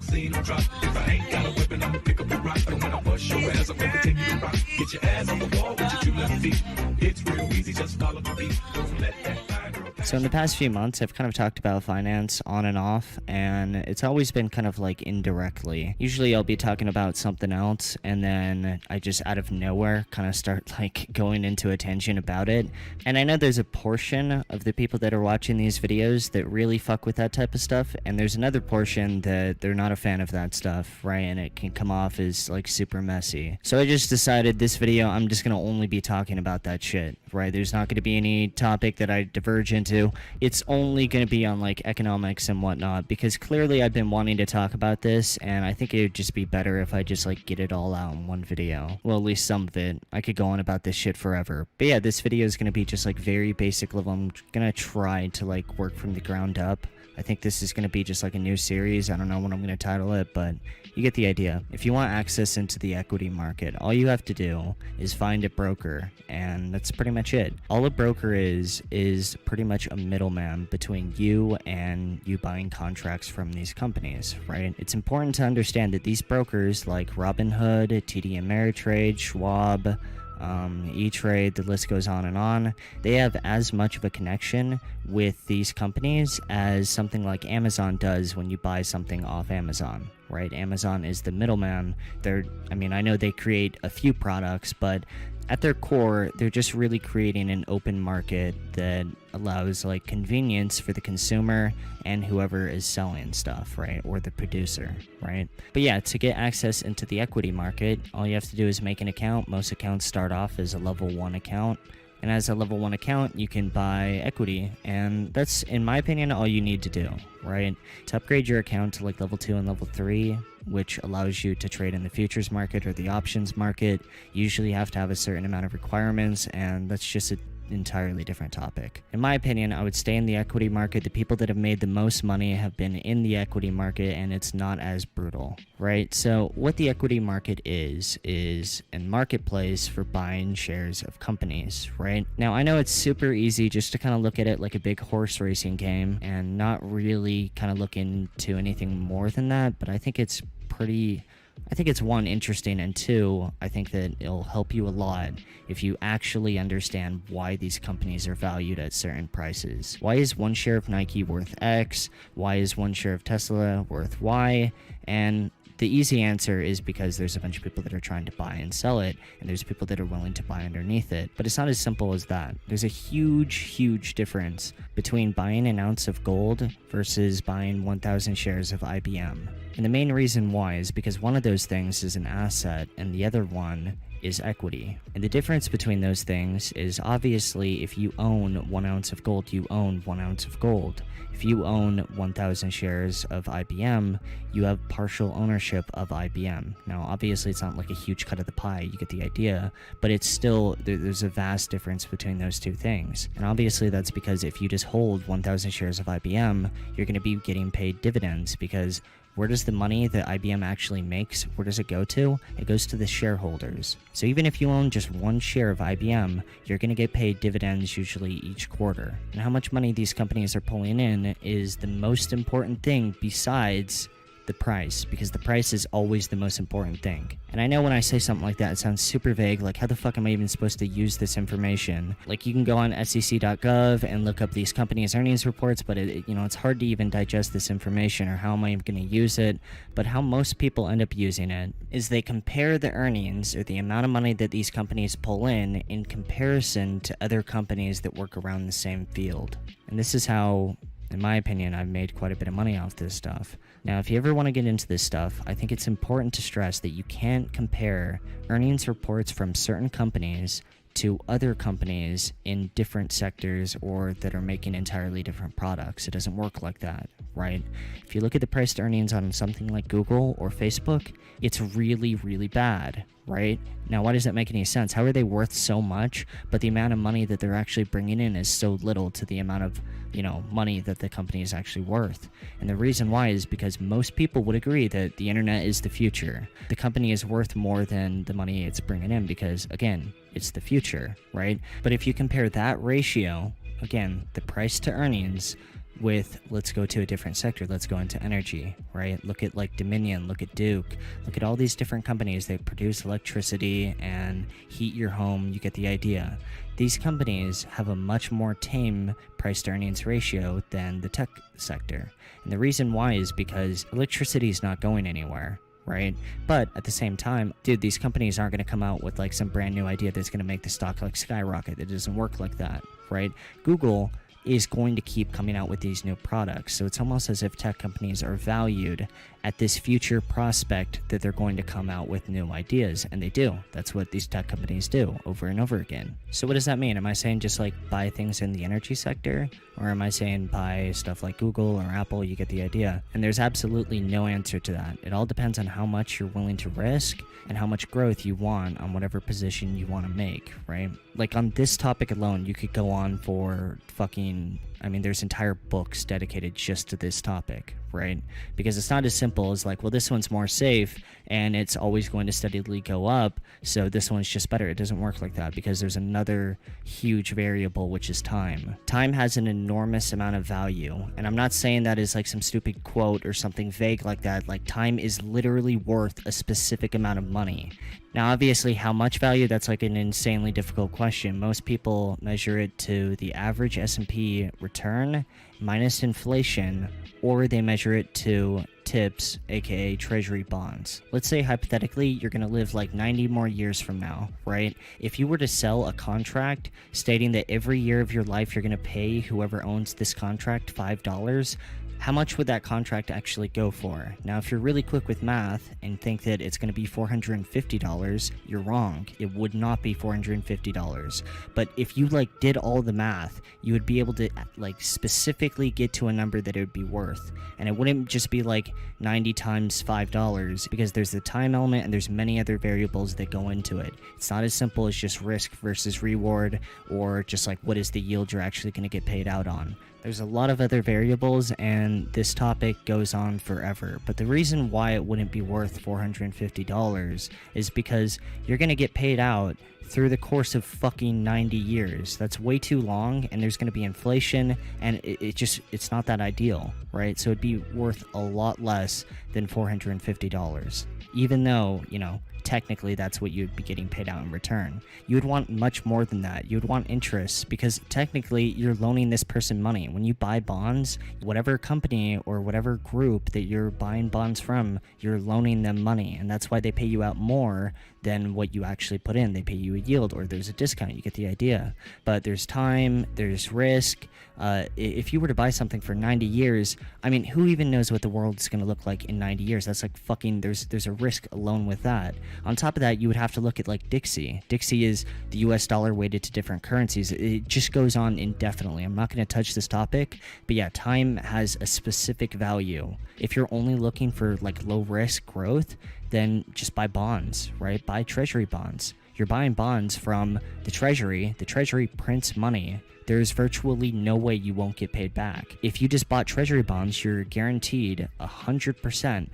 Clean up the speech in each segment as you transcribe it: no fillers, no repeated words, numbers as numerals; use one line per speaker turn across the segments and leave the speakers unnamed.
scene on drop. If I ain't got a weapon, I'ma pick up a rock. And when I bust your ass, I'm gonna continue to rock. Get your ass on the wall with your 2 left feet. It's real easy, just follow the beat. Don't let that fire girl pass.
So in the past few months, I've kind of talked about finance on and off, and it's always been kind of like indirectly. Usually I'll be talking about something else, and then I just out of nowhere kind of start like going into a tangent about it. And I know there's a portion of the people that are watching these videos that really fuck with that type of stuff, and there's another portion that they're not a fan of that stuff, right? And it can come off as like super messy. So I just decided this video, I'm just gonna only be talking about that shit, right? There's not gonna be any topic that I diverge into. It's only going to be on like economics and whatnot, because clearly I've been wanting to talk about this, and I think it would just be better if I just like get it all out in one video. Well, at least some of it. I could go on about this shit forever. But yeah, this video is going to be just like very basic level. I'm going to try to like work from the ground up. I think this is going to be just like a new series. I don't know what I'm going to title it, but you get the idea. If you want access into the equity market, all you have to do is find a broker, and that's pretty much it. All a broker is pretty much a middleman between you and you buying contracts from these companies, right? It's important to understand that these brokers like Robinhood, TD Ameritrade, Schwab, E-Trade, the list goes on and on. They have as much of a connection with these companies as something like Amazon does when you buy something off Amazon, right? Amazon is the middleman. I know they create a few products, but at their core, they're just really creating an open market that allows like convenience for the consumer and whoever is selling stuff, right? Or the producer, right? But yeah, to get access into the equity market, all you have to do is make an account. Most accounts start off as a level 1 account. And as a level 1 account, you can buy equity. And that's, in my opinion, all you need to do, right? To upgrade your account to like level 2 and level 3, which allows you to trade in the futures market or the options market, you usually have to have a certain amount of requirements, and that's just an entirely different topic. In my opinion, I would stay in the equity market. The people that have made the most money have been in the equity market, and it's not as brutal, right? So what the equity market is a marketplace for buying shares of companies, right? Now, I know it's super easy just to kind of look at it like a big horse racing game and not really kind of look into anything more than that, but I think it's one, interesting, and two, I think that it'll help you a lot if you actually understand why these companies are valued at certain prices. Why is one share of Nike worth X? Why is one share of Tesla worth Y? And the easy answer is because there's a bunch of people that are trying to buy and sell it, and there's people that are willing to buy underneath it. But it's not as simple as that. There's a huge difference between buying an ounce of gold versus buying 1,000 shares of IBM. And the main reason why is because one of those things is an asset and the other one is equity. And the difference between those things is, obviously, if you own 1 ounce of gold, you own 1 ounce of gold. If you own 1,000 shares of IBM, you have partial ownership of IBM. Now, obviously, it's not like a huge cut of the pie, you get the idea, but it's still, there's a vast difference between those two things. And obviously, that's because if you just hold 1,000 shares of IBM, you're going to be getting paid dividends, because where does the money that IBM actually makes, where does it go to? It goes to the shareholders. So even if you own just 1 share of IBM, you're going to get paid dividends usually each quarter. And how much money these companies are pulling in is the most important thing besides the price, because the price is always the most important thing. And I know when I say something like that, it sounds super vague, like how the fuck am I even supposed to use this information? Like, you can go on sec.gov and look up these companies' earnings reports, but it's hard to even digest this information, or how am I going to use it? But how most people end up using it is they compare the earnings, or the amount of money that these companies pull in comparison to other companies that work around the same field. And this is how, in my opinion, I've made quite a bit of money off this stuff. Now, if you ever want to get into this stuff, I think it's important to stress that you can't compare earnings reports from certain companies to other companies in different sectors or that are making entirely different products. It doesn't work like that, right? If you look at the price to earnings on something like Google or Facebook, it's really, really bad, right? Now, why does that make any sense? How are they worth so much, but the amount of money that they're actually bringing in is so little to the amount of, money that the company is actually worth? And the reason why is because most people would agree that the internet is the future. The company is worth more than the money it's bringing in because, again, it's the future, right? But if you compare that ratio, again, the price to earnings with, let's go to a different sector, let's go into energy, right? Look at like Dominion, look at Duke, look at all these different companies that produce electricity and heat your home. You get the idea. These companies have a much more tame price to earnings ratio than the tech sector. And the reason why is because electricity is not going anywhere, right? But at the same time, dude, these companies aren't going to come out with like some brand new idea that's going to make the stock like skyrocket. It doesn't work like that, right? Google is going to keep coming out with these new products. So it's almost as if tech companies are valued at this future prospect that they're going to come out with new ideas. And they do. That's what these tech companies do over and over again. So what does that mean? Am I saying just like buy things in the energy sector? Or am I saying buy stuff like Google or Apple? You get the idea. And there's absolutely no answer to that. It all depends on how much you're willing to risk and how much growth you want on whatever position you want to make, right? Like on this topic alone, you could go on for fucking, I mean, there's entire books dedicated just to this topic, right? Because it's not as simple as like, well, this one's more safe and it's always going to steadily go up, so this one's just better. It doesn't work like that because there's another huge variable, which is time. Time has an enormous amount of value, and I'm not saying that as like some stupid quote or something vague like that. Like, time is literally worth a specific amount of money. Now, obviously, how much value, that's like an insanely difficult question. Most people measure it to the average S&P return minus inflation, or they measure it to TIPS, aka treasury bonds. Let's say hypothetically you're going to live like 90 more years from now, right? If you were to sell a contract stating that every year of your life you're going to pay whoever owns this contract $5, how much would that contract actually go for? Now, if you're really quick with math and think that it's going to be $450, you're wrong. It would not be $450. But if you like did all the math, you would be able to like specifically get to a number that it would be worth. And it wouldn't just be like 90 times $5, because there's the time element and there's many other variables that go into it. It's not as simple as just risk versus reward, or just like what is the yield you're actually going to get paid out on. There's a lot of other variables, and this topic goes on forever. But the reason why it wouldn't be worth $450 is because you're going to get paid out through the course of fucking 90 years. That's way too long, and there's going to be inflation, and it's not that ideal, right? So it'd be worth a lot less than $450. Even though, you know, technically that's what you'd be getting paid out in return. You would want much more than that. You would want interest, because technically you're loaning this person money. When you buy bonds, whatever company or whatever group that you're buying bonds from, you're loaning them money, and that's why they pay you out more than what you actually put in. They pay you a yield, or there's a discount. You get the idea. But there's time, there's risk. If you were to buy something for 90 years, I mean, who even knows what the world's going to look like in 90 years? That's like fucking, there's a risk alone with that. On top of that, you would have to look at like Dixie. Dixie is the US dollar weighted to different currencies. It just goes on indefinitely. I'm not going to touch this topic, but yeah, time has a specific value. If you're only looking for like low risk growth, then just buy bonds, right? Buy treasury bonds. You're buying bonds from the treasury. The treasury prints money. There's virtually no way you won't get paid back. If you just bought treasury bonds, you're guaranteed 100%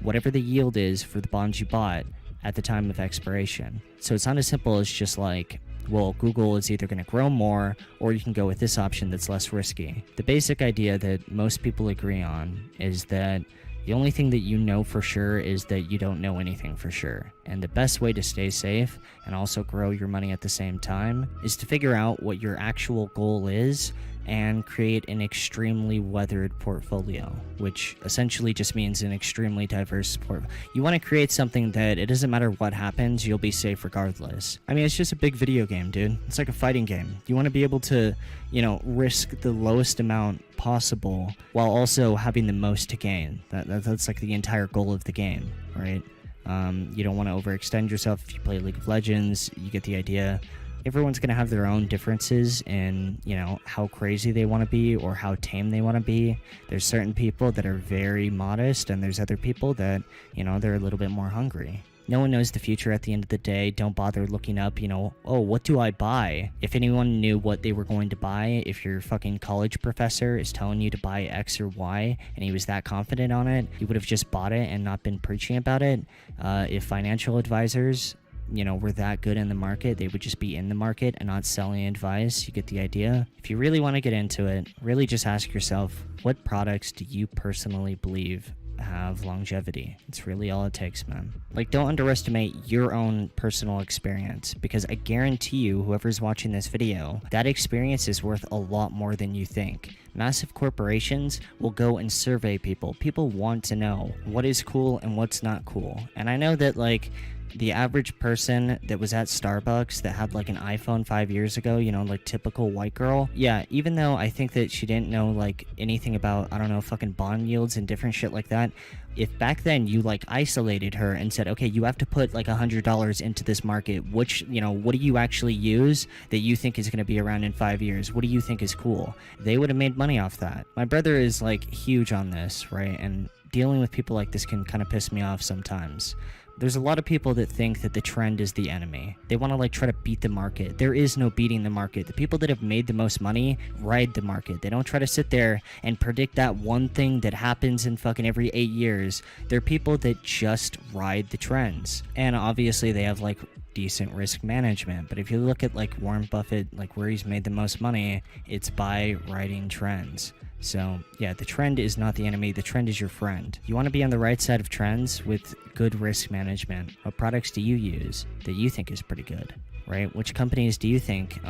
whatever the yield is for the bonds you bought at the time of expiration. So it's not as simple as just like, well, Google is either going to grow more, or you can go with this option that's less risky. The basic idea that most people agree on is that the only thing that you know for sure is that you don't know anything for sure. And the best way to stay safe and also grow your money at the same time is to figure out what your actual goal is and create an extremely weathered portfolio, which essentially just means an extremely diverse portfolio. You want to create something that it doesn't matter what happens, you'll be safe regardless. I mean, it's just a big video game, dude. It's like a fighting game. You want to be able to, you know, risk the lowest amount possible while also having the most to gain. That's like the entire goal of the game, right? You don't want to overextend yourself. If you play League of Legends, you get the idea. Everyone's going to have their own differences in, you know, how crazy they want to be or how tame they want to be. There's certain people that are very modest, and there's other people that, you know, they're a little bit more hungry. No one knows the future at the end of the day. Don't bother looking up, you know, oh, what do I buy? If anyone knew what they were going to buy, if your fucking college professor is telling you to buy X or Y and he was that confident on it, he would have just bought it and not been preaching about it. If financial advisors were that good in the market, they would just be in the market and not selling advice. You get the idea? If you really want to get into it, really just ask yourself, what products do you personally believe have longevity? It's really all it takes, man. Like, don't underestimate your own personal experience, because I guarantee you, whoever's watching this video, that experience is worth a lot more than you think. Massive corporations will go and survey people. People want to know what is cool and what's not cool. And I know that, like, the average person that was at Starbucks that had like an iPhone 5 years ago, like typical white girl. Yeah, even though I think that she didn't know like anything about, I don't know, fucking bond yields and different shit like that. If back then you like isolated her and said, okay, you have to put like $100 into this market, which, what do you actually use that you think is going to be around in 5 years? What do you think is cool? They would have made money off that. My brother is like huge on this, right? And dealing with people like this can kind of piss me off sometimes. There's a lot of people that think that the trend is the enemy. They want to like try to beat the market. There is no beating the market. The people that have made the most money ride the market. They don't try to sit there and predict that one thing that happens in fucking every 8 years. They're people that just ride the trends. And obviously they have like decent risk management. But if you look at like Warren Buffett, like where he's made the most money, it's by riding trends. So yeah, the trend is not the enemy, the trend is your friend. You want to be on the right side of trends with good risk management. What products do you use that you think is pretty good, right? Which companies do you think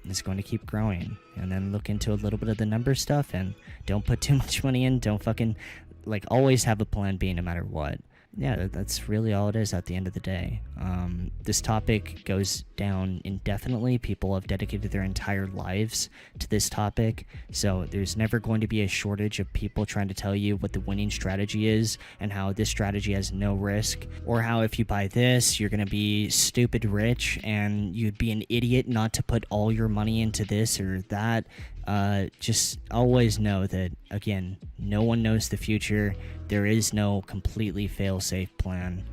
is going to keep growing? And then look into a little bit of the number stuff, and don't put too much money in. Don't fucking, like, always have a plan B no matter what. Yeah, that's really all it is at the end of the day. This topic goes down indefinitely. People have dedicated their entire lives to this topic, so there's never going to be a shortage of people trying to tell you what the winning strategy is and how this strategy has no risk, or how if you buy this, you're going to be stupid rich and you'd be an idiot not to put all your money into this or that. Just always know that, again, no one knows the future. There is no completely fail-safe plan.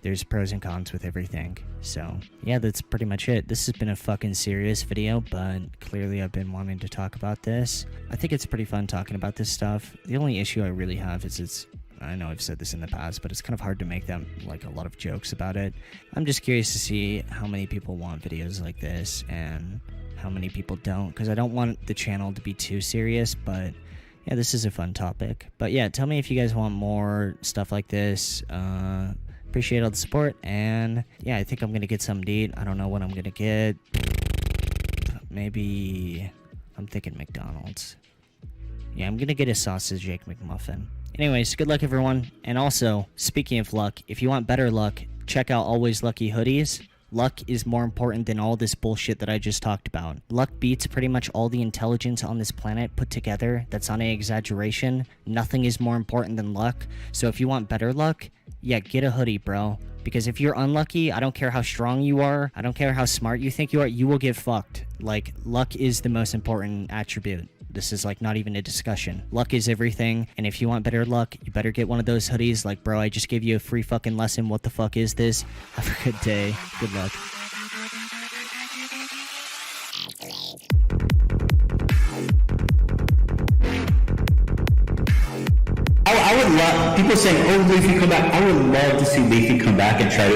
There's pros and cons with everything. So yeah, that's pretty much it. This has been a fucking serious video, but clearly I've been wanting to talk about this. I think it's pretty fun talking about this stuff. The only issue I really have is I know I've said this in the past, but it's kind of hard to make them like a lot of jokes about it. I'm just curious to see how many people want videos like this and how many people don't, because I don't want the channel to be too serious. But yeah, this is a fun topic. But yeah, tell me if you guys want more stuff like this. Appreciate all the support, and yeah, I think I'm gonna get something to eat. I don't know what I'm gonna get. Maybe I'm thinking McDonald's. Yeah, I'm gonna get a sausage egg McMuffin. Anyways, good luck everyone. And also, speaking of luck, if you want better luck, check out Always Lucky hoodies. Luck is more important than all this bullshit that I just talked about. Luck beats pretty much all the intelligence on this planet put together. That's not an exaggeration. Nothing is more important than luck. So if you want better luck, yeah, get a hoodie, bro. Because if you're unlucky, I don't care how strong you are, I don't care how smart you think you are, you will get fucked. Like, luck is the most important attribute. This is like not even a discussion. Luck is everything, and if you want better luck, you better get one of those hoodies. Like, bro, I just gave you a free fucking lesson. What the fuck is this? Have a good day. Good luck.
I would love, people saying, oh, Leafy, come back. I would love to see Leafy come back and try to